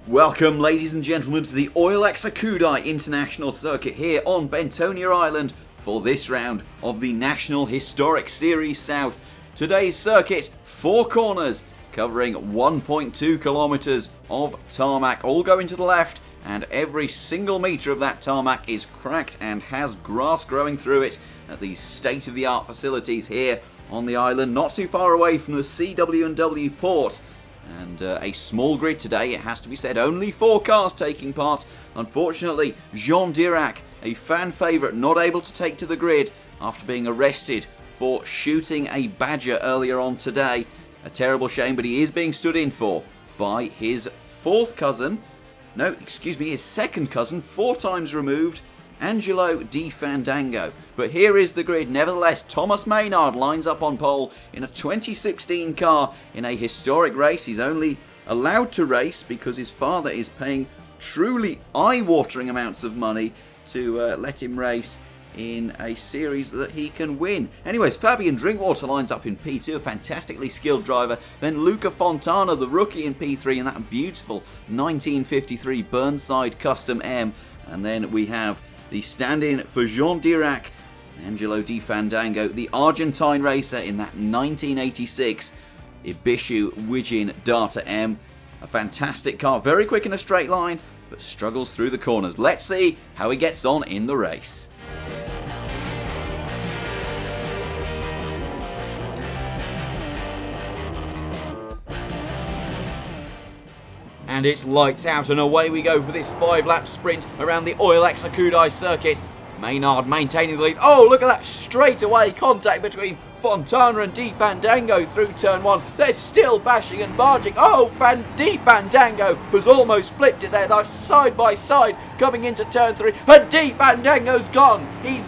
Welcome, ladies and gentlemen, to the Oil Exakudai International Circuit here on Bentonia Island for this round of the National Historic Series South. Today's circuit, 4 corners, covering 1.2 kilometres of tarmac, all going to the left, and every single metre of that tarmac is cracked and has grass growing through it at these state-of-the-art facilities here on the island, not too far away from the CW&W port. And a small grid today, it has to be said, only 4 cars taking part. Unfortunately, Wigeon Darter, a fan favourite, not able to take to the grid after being arrested for shooting a badger earlier on today. A terrible shame, but he is being stood in for by his his second cousin, 4 times removed, Angelo Di Fandango. But here is the grid. Nevertheless, Thomas Maynard lines up on pole in a 2016 car in a historic race. He's only allowed to race because his father is paying truly eye-watering amounts of money to let him race in a series that he can win. Anyways, Fabian Drinkwater lines up in P2, a fantastically skilled driver. Then Luca Fontana, the rookie, in P3 in that beautiful 1953 Burnside Custom M. And then we have the stand-in for Wigeon Darter, Angelo Di Fandango, the Argentine racer in that 1986 Ibishu Wigeon Darter M. A fantastic car, very quick in a straight line, but struggles through the corners. Let's see how he gets on in the race. And it's lights out and away we go for this 5-lap sprint around the Oil Exakudai circuit. Maynard maintaining the lead. Oh, look at that straightaway contact between Fontana and Di Fandango through turn 1. They're still bashing and barging. Oh, Di Fandango has almost flipped it there. They're side by side coming into turn 3. And Di Fandango's gone. He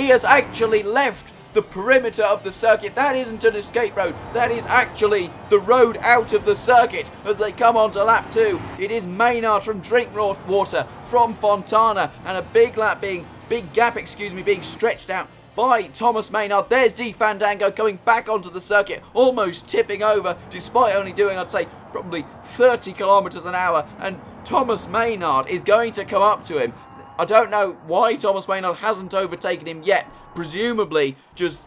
has actually left the perimeter of the circuit. That isn't an escape road. That is actually the road out of the circuit as they come on to lap 2. It is Maynard from Drinkwater, from Fontana, and a big gap being stretched out by Thomas Maynard. There's Di Fandango coming back onto the circuit, almost tipping over, despite only doing, I'd say, probably 30 kilometres an hour. And Thomas Maynard is going to come up to him. I don't know why Thomas Maynard hasn't overtaken him yet. Presumably just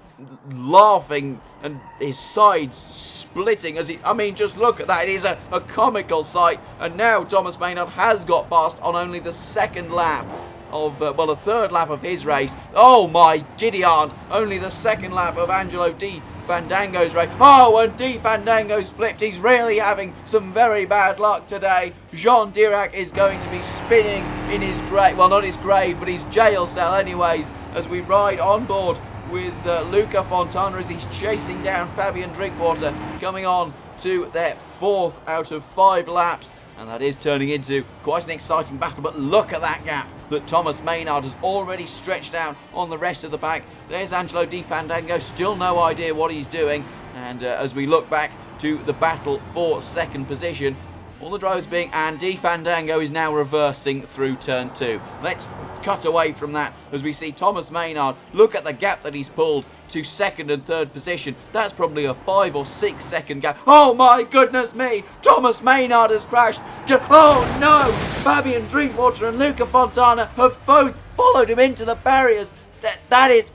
laughing and his sides splitting as just look at that. It is a comical sight. And now Thomas Maynard has got past on only the second lap of, the third lap of his race. Oh my Gideon, only the second lap of Angelo Di Fandango's race. Oh, and Di Fandango's flipped. He's really having some very bad luck today. Wigeon Darter is going to be spinning in his grave, well, not his grave, but his jail cell anyways, as we ride on board with Luca Fontana as he's chasing down Fabian Drinkwater, coming on to their 4th out of 5 laps. And that is turning into quite an exciting battle. But look at that gap that Thomas Maynard has already stretched out on the rest of the pack. There's Angelo Di Fandango, still no idea what he's doing. And as we look back to the battle for second position, all the drivers and Di Fandango is now reversing through turn 2. Let's cut away from that as we see Thomas Maynard. Look at the gap that he's pulled to second and third position. That's probably a 5 or 6 second gap. Oh my goodness me! Thomas Maynard has crashed. Oh no! Fabian Drinkwater and Luca Fontana have both followed him into the barriers. That is...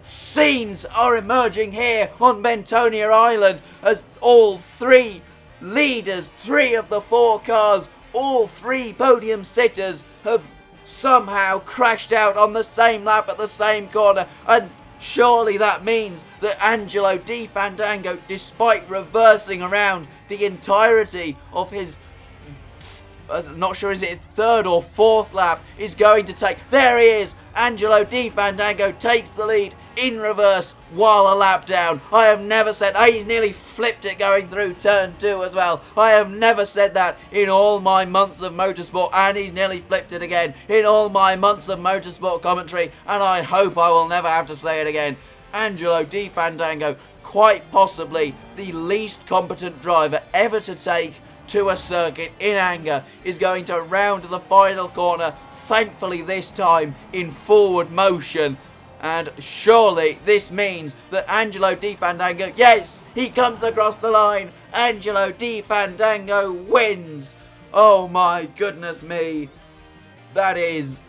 Scenes are emerging here on Bentonia Island as all 3 leaders, 3 of the 4 cars, all 3 podium sitters have somehow crashed out on the same lap at the same corner. And surely that means that Angelo Di Fandango, despite reversing around the entirety of his, not sure, is it 3rd or 4th lap, is going to take... There he is! Angelo Di Fandango takes the lead in reverse while a lap down. I have never said... he's nearly flipped it going through turn 2 as well. I have never said that in all my months of motorsport, and he's nearly flipped it again in all my months of motorsport commentary, and I hope I will never have to say it again. Angelo Di Fandango, quite possibly the least competent driver ever to take to a circuit in anger, is going to round the final corner, thankfully this time in forward motion. And surely this means that Angelo Di Fandango, yes, he comes across the line. Angelo Di Fandango wins. Oh my goodness me. That is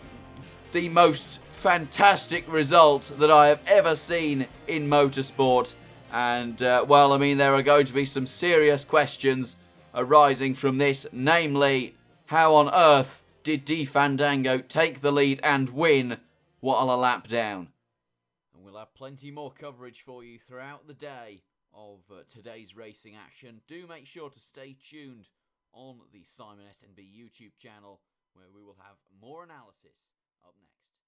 the most fantastic result that I have ever seen in motorsport. And, well, I mean, there are going to be some serious questions arising from this. Namely, how on earth did Di Fandango take the lead and win while a lap down? And we'll have plenty more coverage for you throughout the day of today's racing action. Do make sure to stay tuned on the Simon SNB YouTube channel, where we will have more analysis up next.